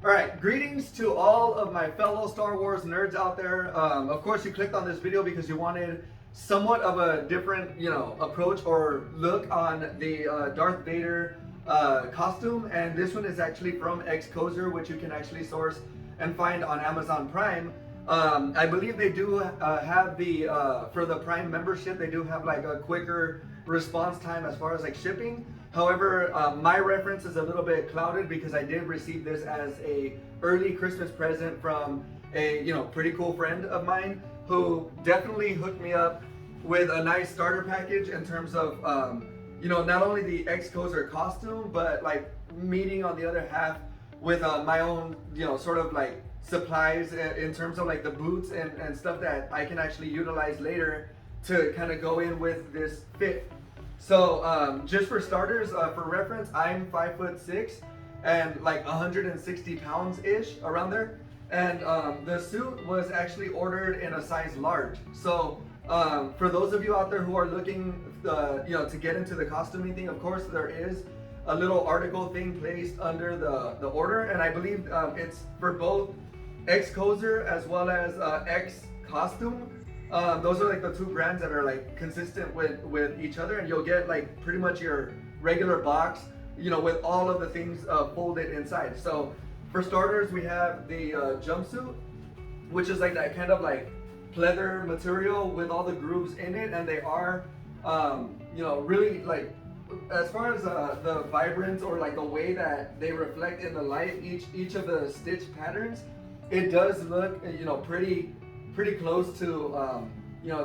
All right, greetings to all of my fellow Star Wars nerds out there. Of course, you clicked on this video because you wanted somewhat of a different, approach or look on the Darth Vader costume, and this one is actually from Xcozer, which you can actually source and find on Amazon Prime. I believe they do have the for the Prime membership, they do have like a quicker response time as far as like shipping. However, my reference is a little bit clouded because I did receive this as a early Christmas present from a pretty cool friend of mine who definitely hooked me up with a nice starter package in terms of not only the Xcozer costume, but like meeting on the other half with my own sort of like supplies in terms of like the boots and stuff that I can actually utilize later to kind of go in with this fit. So just for starters, for reference, I'm 5'6" and like 160 pounds ish around there, and the suit was actually ordered in a size large. So for those of you out there who are looking to get into the costuming thing, of course there is a little article thing placed under the order, and I believe it's for both Xcozer as well as X Costume. Those are like the two brands that are like consistent with each other, and you'll get like pretty much your regular box, with all of the things folded inside. So for starters, we have the jumpsuit, which is like that kind of like pleather material with all the grooves in it, and they are, really like, as far as the vibrance or like the way that they reflect in the light, each of the stitch patterns, it does look, pretty close to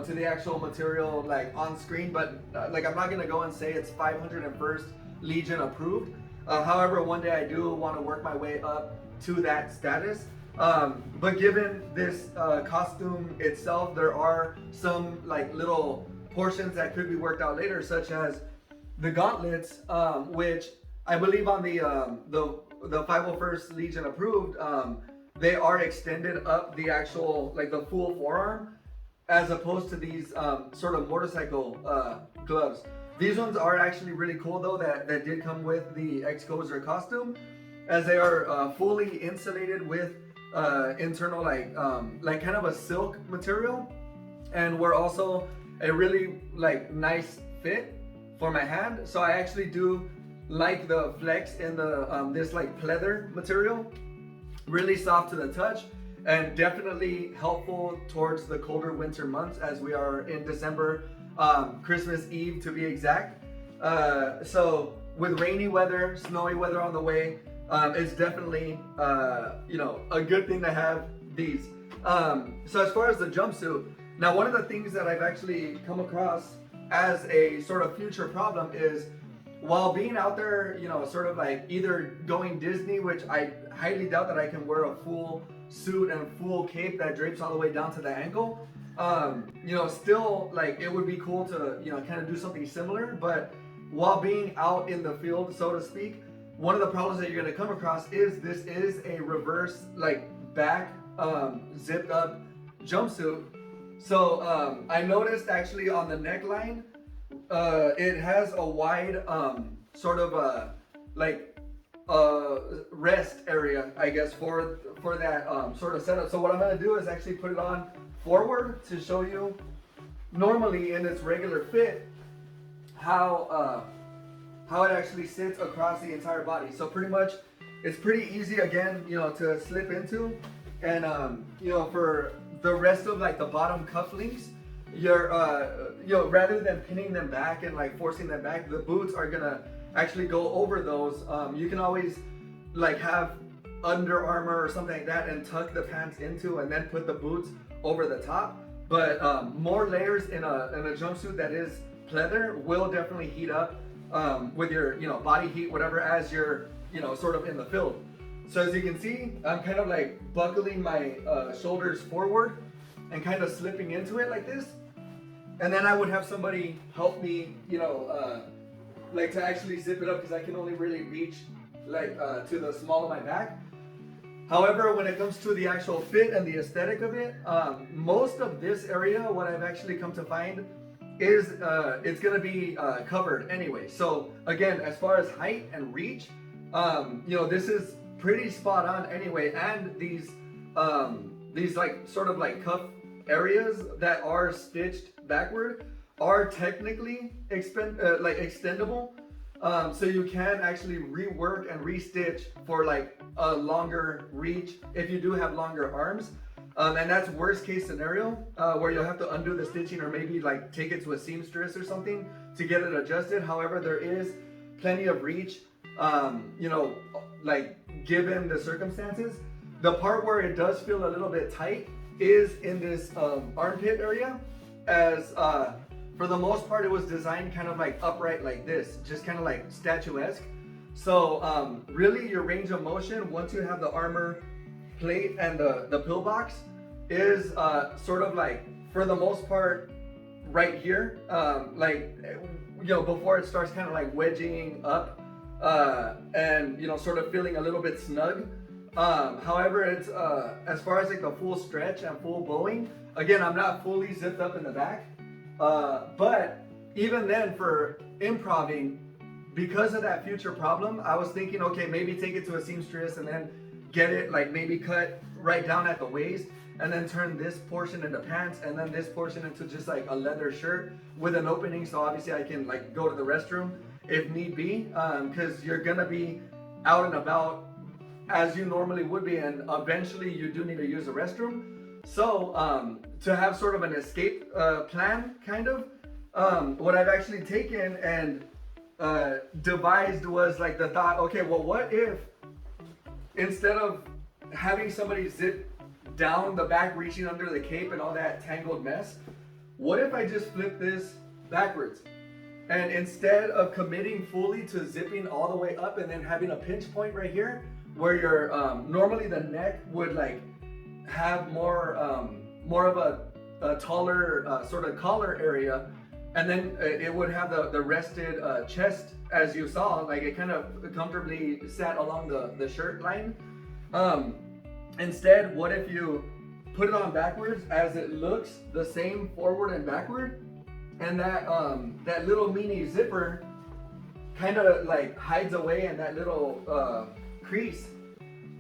to the actual material like on screen, but like I'm not gonna go and say it's 501st Legion approved. However, one day I do want to work my way up to that status. But given this costume itself, there are some like little portions that could be worked out later, such as the gauntlets, which I believe on the 501st Legion approved, they are extended up the actual, like the full forearm, as opposed to these sort of motorcycle gloves. These ones are actually really cool though, that did come with the Xcozer costume, as they are fully insulated with internal like kind of a silk material, and were also a really like nice fit for my hand. So I actually do like the flex in the this like pleather material. Really soft to the touch, and definitely helpful towards the colder winter months, as we are in December, Christmas Eve to be exact. So with rainy weather, snowy weather on the way, it's definitely a good thing to have these. So as far as the jumpsuit, now one of the things that I've actually come across as a sort of future problem is, while being out there, sort of like either going Disney, which I highly doubt that I can wear a full suit and full cape that drapes all the way down to the ankle, still like it would be cool to, kind of do something similar. But while being out in the field, so to speak, one of the problems that you're going to come across is this is a reverse, like back zipped up jumpsuit. So I noticed actually on the neckline, it has a wide sort of rest area, I guess, for that sort of setup. So what I'm gonna do is actually put it on forward to show you normally in its regular fit how it actually sits across the entire body. So pretty much it's pretty easy again, to slip into, and for the rest of like the bottom cufflinks, you're rather than pinning them back and like forcing them back, the boots are gonna actually go over those. You can always like have Under Armour or something like that and tuck the pants into, and then put the boots over the top. But more layers in a jumpsuit that is pleather will definitely heat up with your body heat, whatever, as you're sort of in the field. So as you can see, I'm kind of like buckling my shoulders forward and kind of slipping into it like this. And then I would have somebody help me, like to actually zip it up, because I can only really reach like to the small of my back. However, when it comes to the actual fit and the aesthetic of it, most of this area, what I've actually come to find is it's gonna be covered anyway. So again, as far as height and reach, this is pretty spot on anyway. And these like sort of like cuff areas that are stitched backward are technically extendable. So you can actually rework and restitch for like a longer reach if you do have longer arms. And that's worst case scenario, where you'll have to undo the stitching or maybe like take it to a seamstress or something to get it adjusted. However, there is plenty of reach, you know, like given the circumstances. The part where it does feel a little bit tight is in this armpit area, as for the most part it was designed kind of like upright like this, just kind of like statuesque. So really your range of motion once you have the armor plate and the pillbox is sort of like, for the most part, right here, like, you know, before it starts kind of like wedging up and, you know, sort of feeling a little bit snug. However, it's as far as like the full stretch and full bowing, again, I'm not fully zipped up in the back, but even then for improving, because of that future problem, I was thinking, okay, maybe take it to a seamstress and then get it like maybe cut right down at the waist, and then turn this portion into pants and then this portion into just like a leather shirt with an opening, so obviously I can like go to the restroom if need be, because you're gonna be out and about as you normally would be, and eventually you do need to use the restroom. So to have sort of an escape plan kind of, what I've actually taken and devised was like the thought, okay, well, what if instead of having somebody zip down the back, reaching under the cape and all that tangled mess, what if I just flip this backwards? And instead of committing fully to zipping all the way up and then having a pinch point right here, where your normally the neck would like have more of a taller sort of collar area, and then it would have the rested chest, as you saw, like it kind of comfortably sat along the shirt line. Instead, what if you put it on backwards, as it looks the same forward and backward, and that little mini zipper kind of like hides away in that little crease.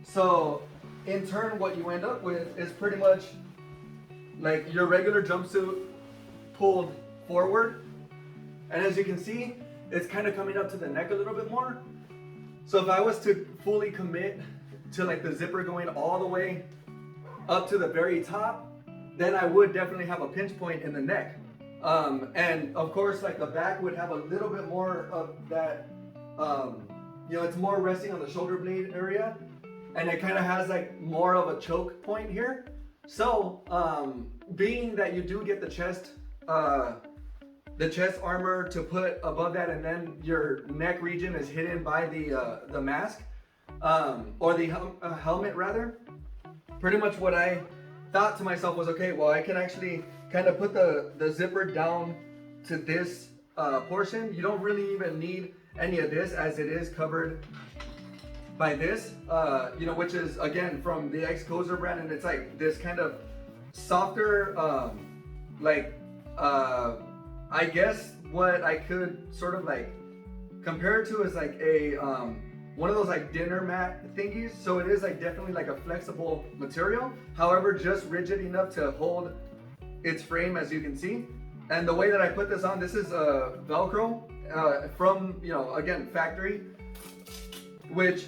So in turn, what you end up with is pretty much like your regular jumpsuit pulled forward, and as you can see, it's kind of coming up to the neck a little bit more. So if I was to fully commit to like the zipper going all the way up to the very top, then I would definitely have a pinch point in the neck. And of course, like the back would have a little bit more of that, you know, it's more resting on the shoulder blade area, and it kind of has like more of a choke point here. So being that you do get the chest armor to put above that, and then your neck region is hidden by the mask, or the helmet rather, pretty much what I thought to myself was, okay, well, I can actually kind of put the zipper down to this portion. You don't really even need any of this, as it is covered by this, you know, which is again from the X-Cozer brand, and it's like this kind of softer, I guess what I could sort of like compare it to is like a one of those like dinner mat thingies. So it is like definitely like a flexible material, however just rigid enough to hold its frame, as you can see. And the way that I put this on, this is Velcro from, you know, again, factory, which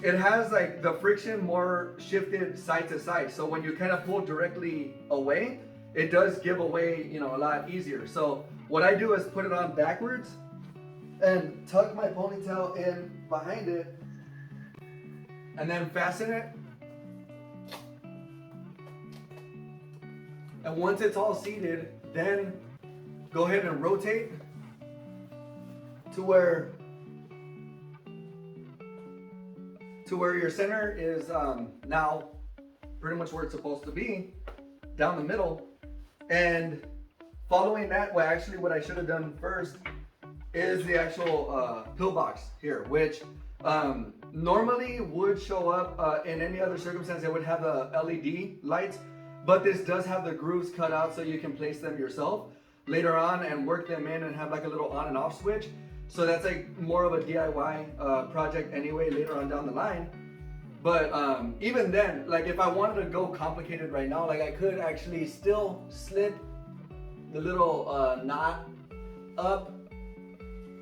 it has like the friction more shifted side to side. So when you kind of pull directly away, it does give away, you know, a lot easier. So what I do is put it on backwards and tuck my ponytail in behind it, and then fasten it. And once it's all seated, then go ahead and rotate to where your center is now pretty much where it's supposed to be, down the middle. And following that, well, actually what I should have done first is the actual pillbox here, which normally would show up in any other circumstance. It would have the LED lights, but this does have the grooves cut out so you can place them yourself later on and work them in and have like a little on and off switch. So that's like more of a DIY project anyway later on down the line. But even then, like if I wanted to go complicated right now, like I could actually still slip the little knot up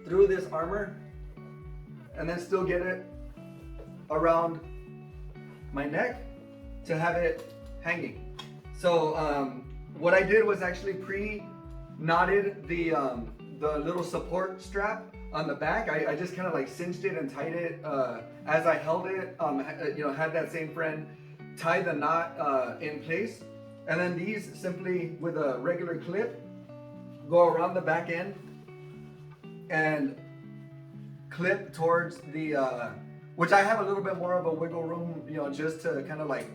through this armor and then still get it around my neck to have it hanging. So what I did was actually pre-knotted the little support strap on the back. I just kind of like cinched it and tied it as I held it. Had that same friend tie the knot in place, and then these simply with a regular clip go around the back end and clip towards the which I have a little bit more of a wiggle room, just to kind of like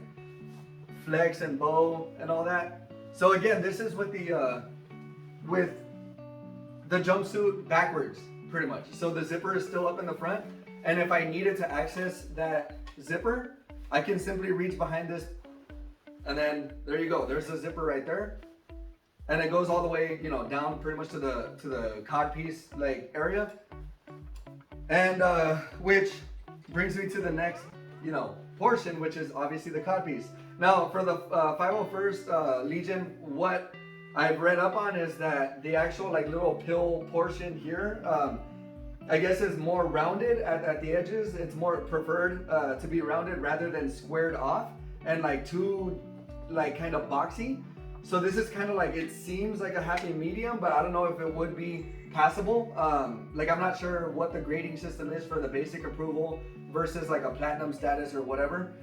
flex and bow and all that. So again, this is with the jumpsuit backwards, pretty much. So the zipper is still up in the front, and if I needed to access that zipper, I can simply reach behind this, and then there you go. There's the zipper right there, and it goes all the way, down pretty much to the codpiece like area, and which brings me to the next, portion, which is obviously the codpiece. Now, for the 501st Legion, what I've read up on is that the actual like little pill portion here, I guess is more rounded at the edges. It's more preferred to be rounded rather than squared off and like too like kind of boxy. So this is kind of like, it seems like a happy medium, but I don't know if it would be passable. Like I'm not sure what the grading system is for the basic approval versus like a platinum status or whatever.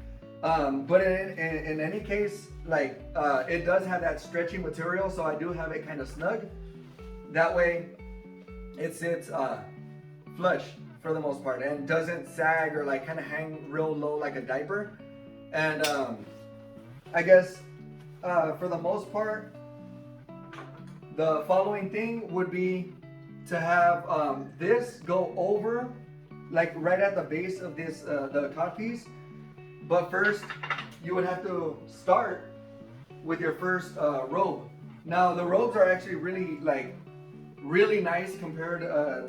But in any case, like it does have that stretchy material, so I do have it kind of snug. That way it sits flush for the most part and doesn't sag or like kind of hang real low like a diaper. And I guess for the most part, the following thing would be to have this go over like right at the base of this the codpiece. But first, you would have to start with your first robe. Now, the robes are actually really nice compared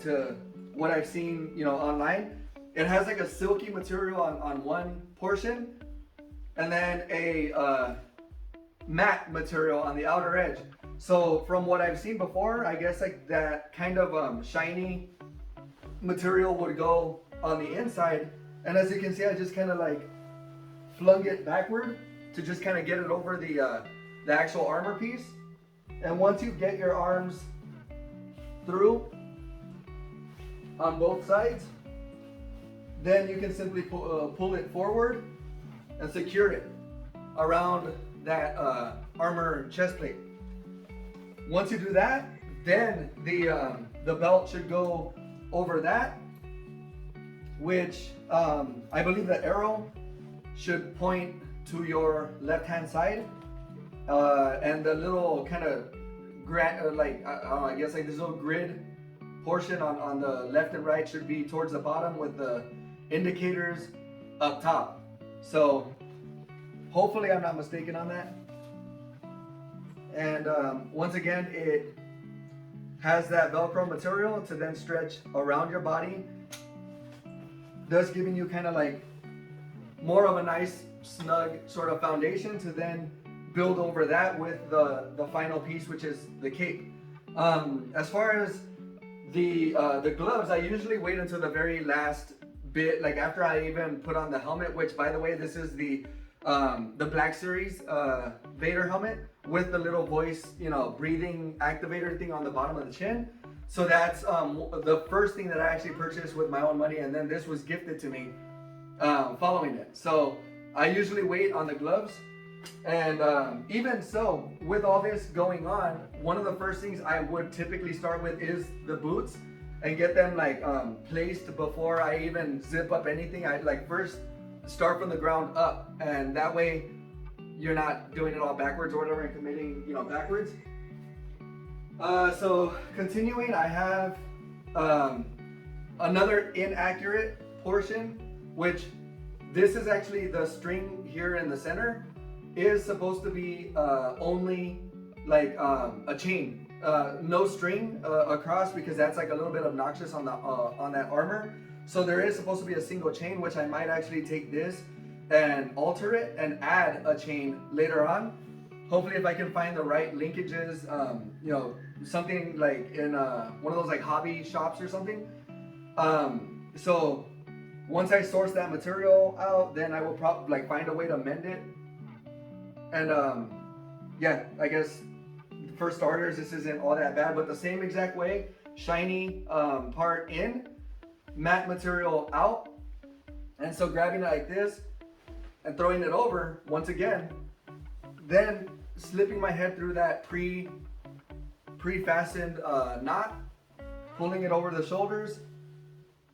to what I've seen, online. It has like a silky material on one portion, and then a matte material on the outer edge. So from what I've seen before, I guess like that kind of shiny material would go on the inside. And as you can see, I just kind of like flung it backward to just kind of get it over the actual armor piece. And once you get your arms through on both sides, then you can simply pull it forward and secure it around that armor chest plate. Once you do that, then the belt should go over that, which I believe the arrow should point to your left hand side, and the little kind of I guess like this little grid portion on the left and right should be towards the bottom with the indicators up top. So hopefully I'm not mistaken on that. And once again, it has that Velcro material to then stretch around your body, thus giving you kind of like more of a nice snug sort of foundation to then build over that with the final piece, which is the cape. As far as the gloves, I usually wait until the very last bit, like after I even put on the helmet, which by the way, this is the Black Series Vader helmet with the little voice, breathing activator thing on the bottom of the chin. So that's the first thing that I actually purchased with my own money, and then this was gifted to me following it. So I usually wait on the gloves, and even so, with all this going on, one of the first things I would typically start with is the boots and get them like placed before I even zip up anything. I like first start from the ground up, and that way you're not doing it all backwards or whatever and committing backwards. So continuing, I have another inaccurate portion, which this is actually the string here in the center is supposed to be only like a chain, no string across, because that's like a little bit obnoxious on that armor. So there is supposed to be a single chain, which I might actually take this and alter it and add a chain later on. Hopefully, if I can find the right linkages, you know, something like in one of those like hobby shops or something. So once I source that material out, then I will probably like find a way to mend it. And yeah, I guess for starters, this isn't all that bad, but the same exact way, shiny part in, matte material out. And so grabbing it like this and throwing it over once again, then slipping my head through that pre-fastened knot, pulling it over the shoulders,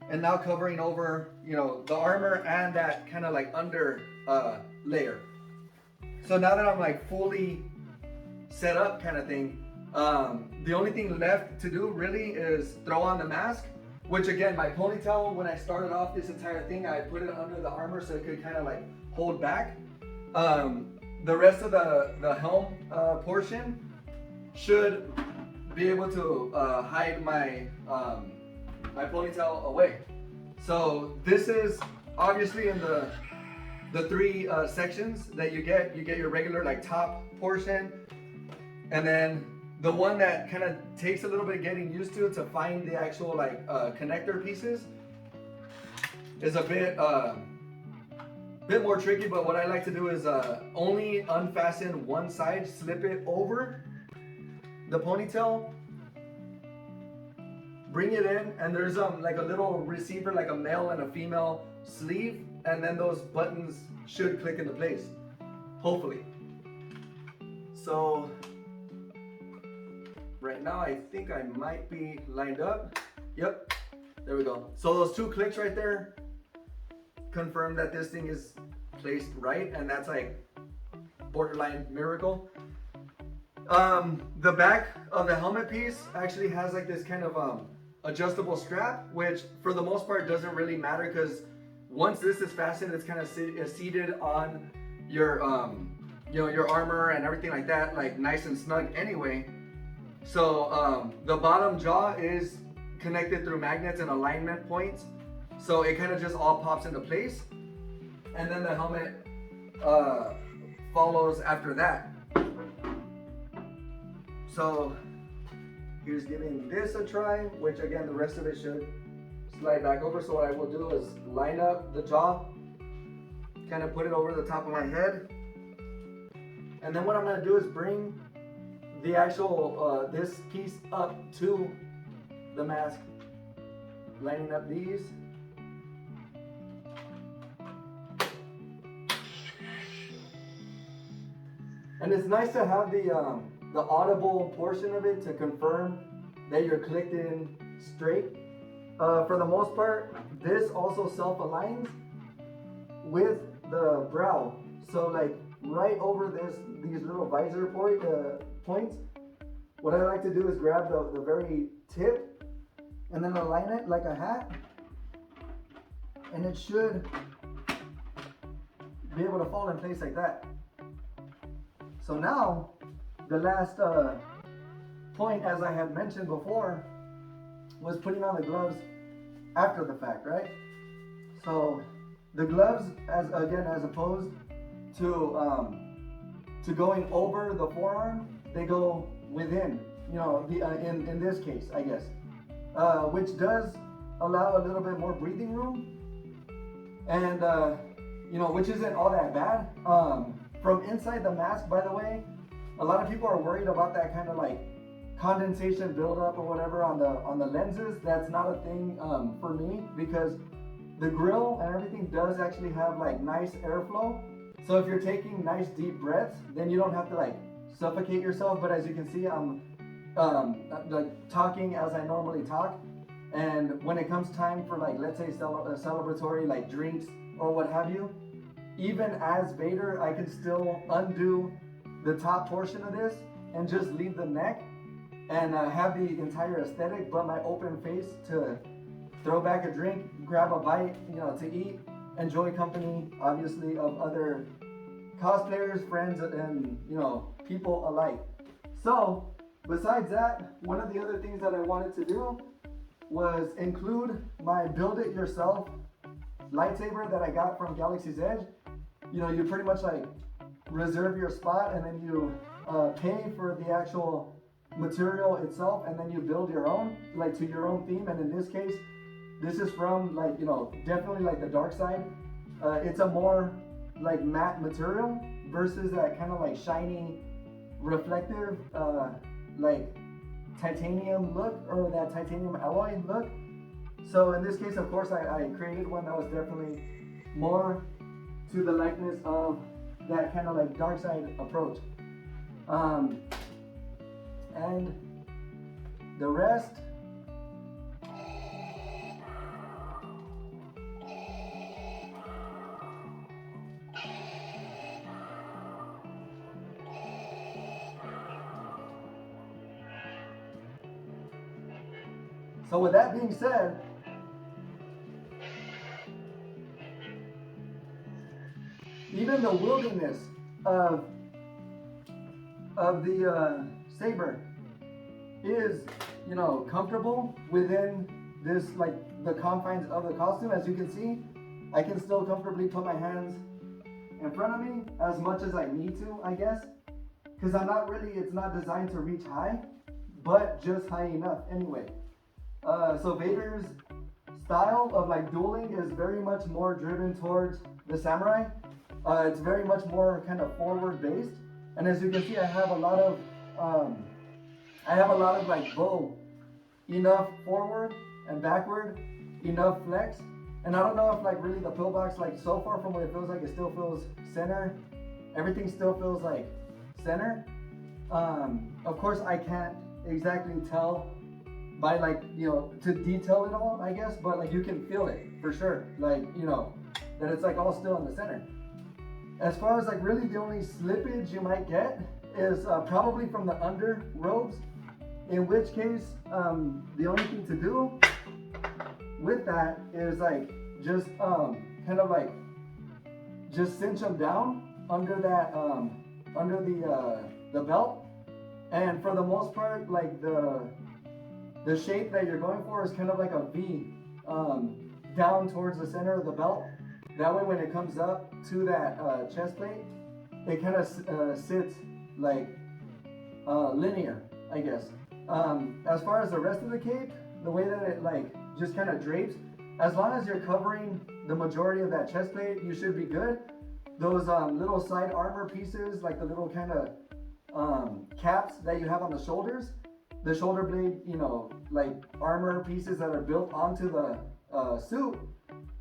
and now covering over, you know, the armor and that kind of like under layer. So now that I'm like fully set up kind of thing, the only thing left to do really is throw on the mask, which again, my ponytail, when I started off this entire thing, I put it under the armor so it could kind of like hold back. The rest of the helm portion should be able to hide my my ponytail away. So this is obviously in the three sections that you get. You get your regular like top portion, and then the one that kind of takes a little bit getting used to find the actual like connector pieces is a bit more tricky. But what I like to do is only unfasten one side, slip it over the ponytail, bring it in, and there's like a little receiver, like a male and a female sleeve, and then those buttons should click into place, hopefully. So right now I think I might be lined up. Yep, there we go. So those two clicks right there confirm that this thing is placed right, and that's like borderline miracle. The back of the helmet piece actually has like this kind of adjustable strap, which for the most part doesn't really matter, because once this is fastened, it's kind of seated on your you know, your armor and everything like that, like nice and snug anyway. So the bottom jaw is connected through magnets and alignment points, so it kind of just all pops into place, and then the helmet follows after that. So here's giving this a try, which again, the rest of it should slide back over. So what I will do is line up the jaw, kind of put it over the top of my head, and then what I'm going to do is bring the actual this piece up to the mask, lining up these. And it's nice to have the audible portion of it to confirm that you're clicked in straight. For the most part, this also self-aligns with the brow. So like right over these little visor points, what I like to do is grab the very tip and then align it like a hat, and it should be able to fall in place like that. So now the last point, as I had mentioned before, was putting on the gloves after the fact, right? So the gloves, as opposed to going over the forearm, they go within, you know, in this case, I guess, which does allow a little bit more breathing room, and you know, which isn't all that bad. From inside the mask, by the way, a lot of people are worried about that kind of like condensation buildup or whatever on the lenses. That's not a thing for me, because the grill and everything does actually have like nice airflow. So if you're taking nice deep breaths, then you don't have to like suffocate yourself. But as you can see, I'm like talking as I normally talk, and when it comes time for like, let's say celebratory like drinks or what have you, even as Vader, I can still undo the top portion of this and just leave the neck and have the entire aesthetic, but my open face to throw back a drink, grab a bite, you know, to eat, enjoy company, obviously, of other cosplayers, friends, and, you know, people alike. So besides that, one of the other things that I wanted to do was include my build it yourself lightsaber that I got from Galaxy's Edge. you pretty much like reserve your spot, and then you pay for the actual material itself, and then you build your own, like to your own theme. And in this case, this is from like, definitely like the dark side. It's a more like matte material versus that kind of like shiny, reflective, like titanium look, or that titanium alloy look. So in this case, of course, I created one that was definitely more to the likeness of that kind of like dark side approach. And the rest, so with that being said, even the wilderness of the Saber is, comfortable within this, like the confines of the costume. As you can see, I can still comfortably put my hands in front of me as much as I need to, I guess, because it's not designed to reach high, but just high enough anyway. So Vader's style of like dueling is very much more driven towards the samurai. It's very much more kind of forward based, and as you can see, I have a lot of like bow enough forward and backward, enough flex. And I don't know if like really the pillbox, like so far from what it feels like, it still feels center. Everything still feels like center. Of course, I can't exactly tell by like, to detail it all, I guess, but like you can feel it for sure. Like, that it's like all still in the center. As far as like really the only slippage you might get is probably from the under robes, in which case the only thing to do with that is like just kind of like just cinch them down under that under the belt. And for the most part, like the shape that you're going for is kind of like a V down towards the center of the belt. That way when it comes up to that chest plate, it kind of sits like linear, I guess. As far as the rest of the cape, the way that it like just kind of drapes, as long as you're covering the majority of that chest plate, you should be good. Those little side armor pieces, like the little kind of caps that you have on the shoulders, the shoulder blade, like armor pieces that are built onto the suit,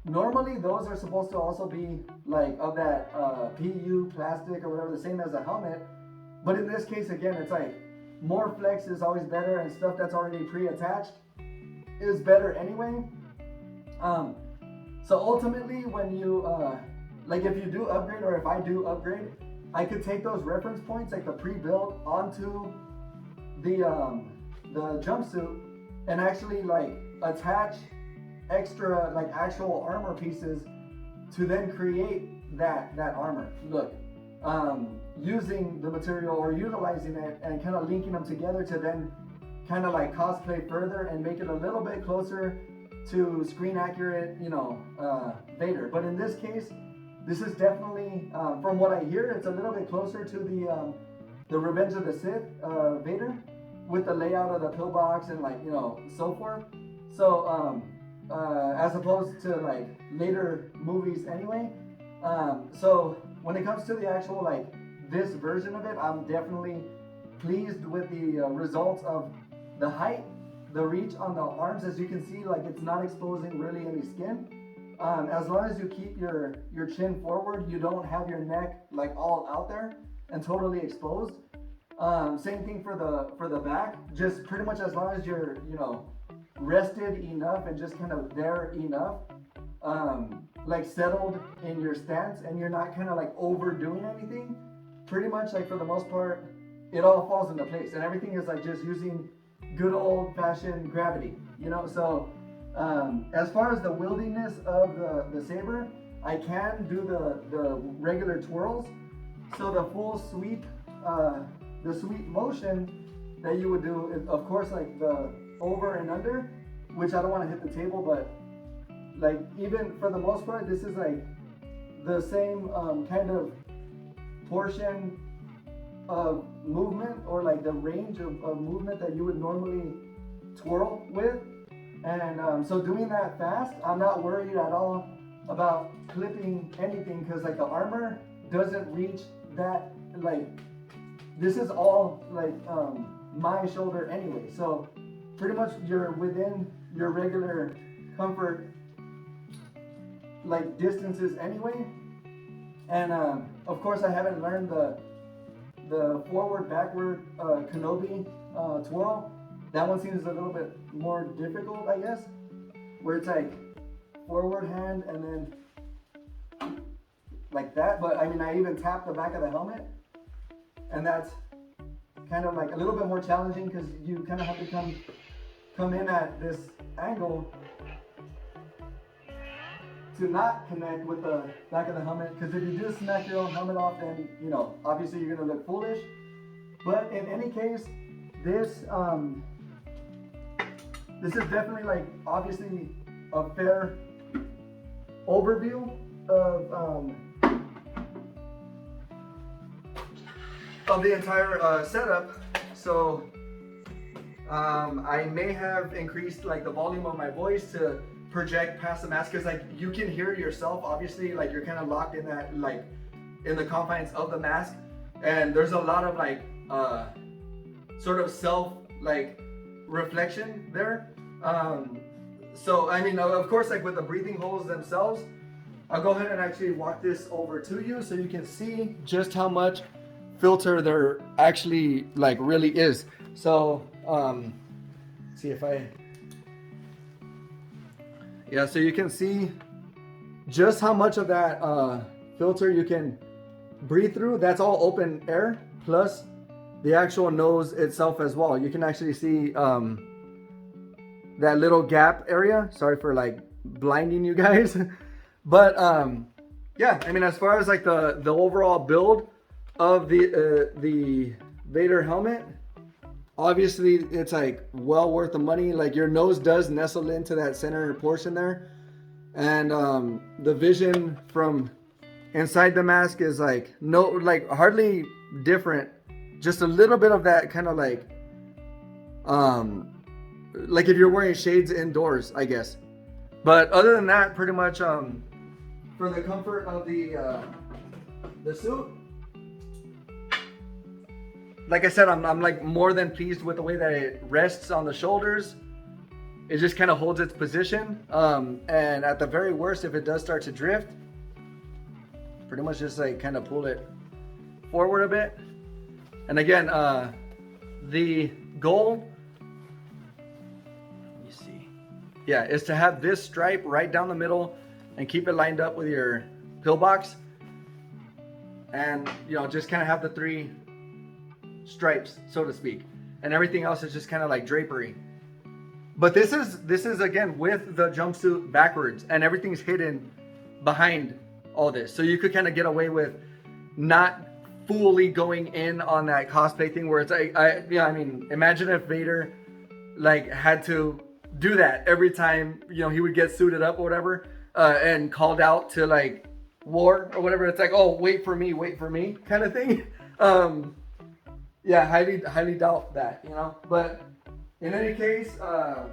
normally those are supposed to also be like of that PU plastic or whatever, the same as a helmet. But in this case, again, it's like more flex is always better, and stuff that's already pre-attached is better anyway. So ultimately, when you like if you do upgrade, or if I do upgrade, I could take those reference points, like the pre-built, onto the jumpsuit, and actually like attach extra like actual armor pieces to then create that armor look, using the material or utilizing it and kind of linking them together to then kind of like cosplay further and make it a little bit closer to screen accurate, Vader. But in this case, this is definitely, from what I hear, it's a little bit closer to the Revenge of the Sith Vader, with the layout of the pillbox and like, so forth. So as opposed to like later movies anyway. So when it comes to the actual like this version of it, I'm definitely pleased with the results of the height, the reach on the arms. As you can see, like it's not exposing really any skin. As long as you keep your chin forward, you don't have your neck like all out there and totally exposed. Same thing for the back. Just pretty much as long as you're rested enough and just kind of there enough, like settled in your stance, and you're not kind of like overdoing anything. Pretty much like for the most part, it all falls into place, and everything is like just using good old-fashioned gravity, So as far as the wieldiness of the saber, I can do the regular twirls. So the full sweep, the sweep motion that you would do is, of course, like the over and under, which I don't want to hit the table, but like even for the most part, this is like the same kind of portion of movement, or like the range of movement that you would normally twirl with. And so doing that fast, I'm not worried at all about clipping anything, because like the armor doesn't reach that, like this is all like my shoulder anyway, so pretty much you're within your regular comfort like distances anyway. And of course I haven't learned the forward backward Kenobi twirl. That one seems a little bit more difficult, I guess, where it's like forward hand and then like that. But I mean, I even tapped the back of the helmet, and that's kind of like a little bit more challenging, because you kind of have to come in at this angle to not connect with the back of the helmet, because if you do smack your own helmet off, then, you know, obviously you're gonna look foolish. But in any case, this is definitely like obviously a fair overview of the entire setup. So I may have increased like the volume of my voice to project past the mask, because like you can hear yourself, obviously, like you're kind of locked in that, like in the confines of the mask, and there's a lot of like sort of self like reflection there. So I mean, of course, like with the breathing holes themselves, I'll go ahead and actually walk this over to you so you can see just how much filter there actually like really is. So see if I, yeah, so you can see just how much of that filter you can breathe through. That's all open air, plus the actual nose itself as well. You can actually see that little gap area. Sorry for like blinding you guys. But yeah, I mean, as far as like the overall build of the Vader helmet, obviously it's like well worth the money. Like your nose does nestle into that center portion there, and the vision from inside the mask is like hardly different. Just a little bit of that kind of like if you're wearing shades indoors, I guess. But other than that, pretty much for the comfort of the suit, like I said, I'm like more than pleased with the way that it rests on the shoulders. It just kind of holds its position, and at the very worst, if it does start to drift, pretty much just like kind of pull it forward a bit. And again, the goal, let me see, yeah, is to have this stripe right down the middle and keep it lined up with your pillbox, and you know, just kind of have the 3 stripes, so to speak, and everything else is just kind of like drapery. But this is again with the jumpsuit backwards, and everything's hidden behind all this, so you could kind of get away with not fully going in on that cosplay thing, where it's like, I mean, imagine if Vader like had to do that every time, you know, he would get suited up or whatever, and called out to like war or whatever. It's like, oh, wait for me kind of thing. Yeah, highly doubt that, you know. But in any case, I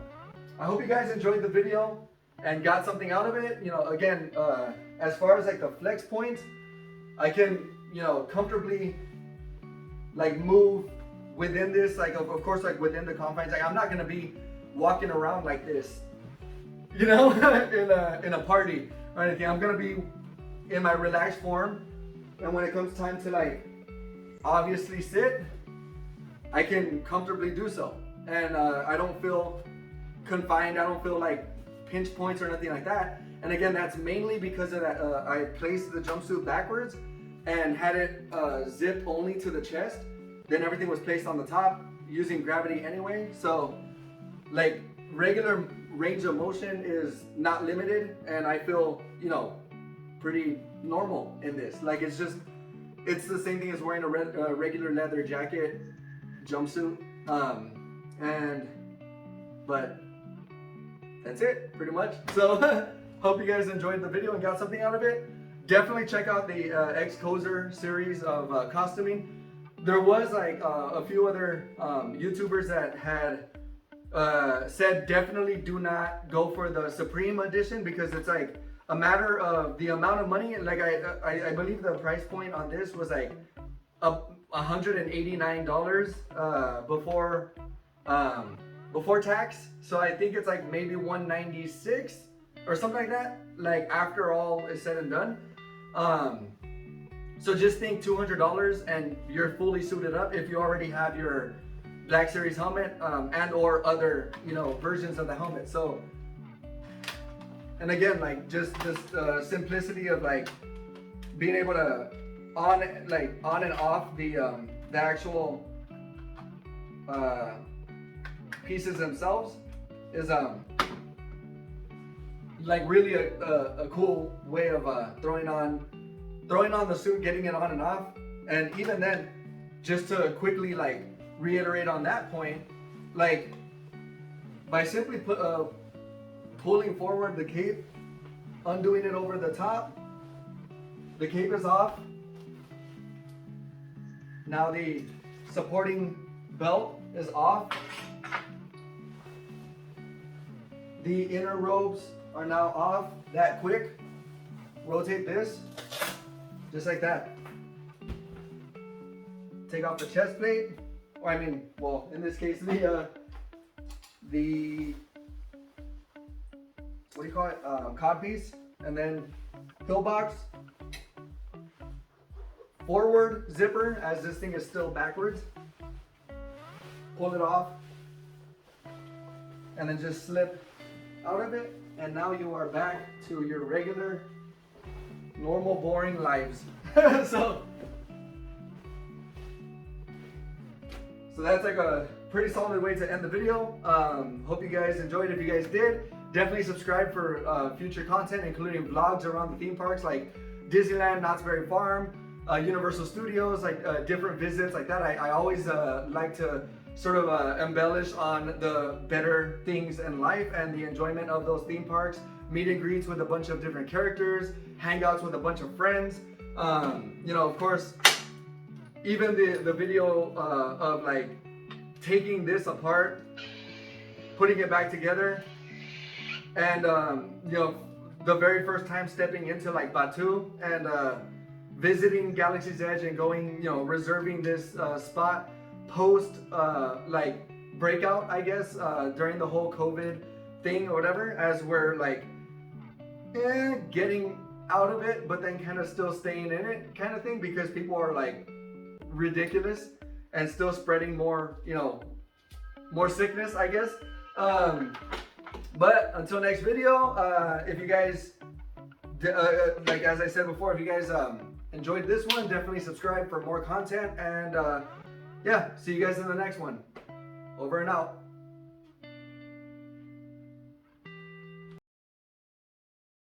hope you guys enjoyed the video and got something out of it. You know, again, as far as like the flex points, I can, you know, comfortably like move within this, like of course, like within the confines. Like I'm not gonna be walking around like this, you know, in a party or anything. I'm gonna be in my relaxed form, and when it comes time to like obviously sit, I can comfortably do so, and I don't feel confined. I don't feel like pinch points or nothing like that. And again, that's mainly because of that. I placed the jumpsuit backwards and had it zip only to the chest. Then everything was placed on the top using gravity anyway. So like regular range of motion is not limited, and I feel, you know, pretty normal in this. Like it's the same thing as wearing a regular leather jacket jumpsuit. But that's it pretty much. So hope you guys enjoyed the video and got something out of it. definitely check out the X-Kozer series of costuming. There was like a few other YouTubers that had said definitely do not go for the Supreme edition because it's like a matter of the amount of money. Like I believe the price point on this was like $189 before tax. So I think it's like maybe $196 or something like that. Like after all is said and done. So just think $200 and you're fully suited up if you already have your Black Series helmet and or other, you know, versions of the helmet. So, and again, like just this simplicity of like being able to on and off the actual pieces themselves is like really a cool way of throwing on the suit, getting it on and off. And even then, just to quickly like reiterate on that point, like by simply pulling forward the cape, undoing it over the top, the cape is off. Now the supporting belt is off. The inner robes are now off that quick. Rotate this, just like that. Take off the chest plate, or I mean, well, in this case, the what do you call it? Codpiece, and then pillbox. Forward zipper, as this thing is still backwards. Pull it off, and then just slip out of it, and now you are back to your regular, normal, boring lives. So that's like a pretty solid way to end the video. Hope you guys enjoyed. If you guys did, definitely subscribe for future content, including vlogs around the theme parks like Disneyland, Knott's Berry Farm, Universal Studios, like different visits like that. I always like to sort of embellish on the better things in life and the enjoyment of those theme parks. Meet and greets with a bunch of different characters, hangouts with a bunch of friends. You know, of course, even the video of like taking this apart, putting it back together, and you know, the very first time stepping into like Batu and visiting Galaxy's Edge and going, you know, reserving this spot post like breakout, I guess, during the whole COVID thing or whatever, as we're like getting out of it, but then kind of still staying in it kind of thing, because people are like ridiculous and still spreading more, you know, more sickness, I guess. But until next video, if you guys like as I said before, if you guys enjoyed this one, definitely subscribe for more content, and yeah, see you guys in the next one. Over and out.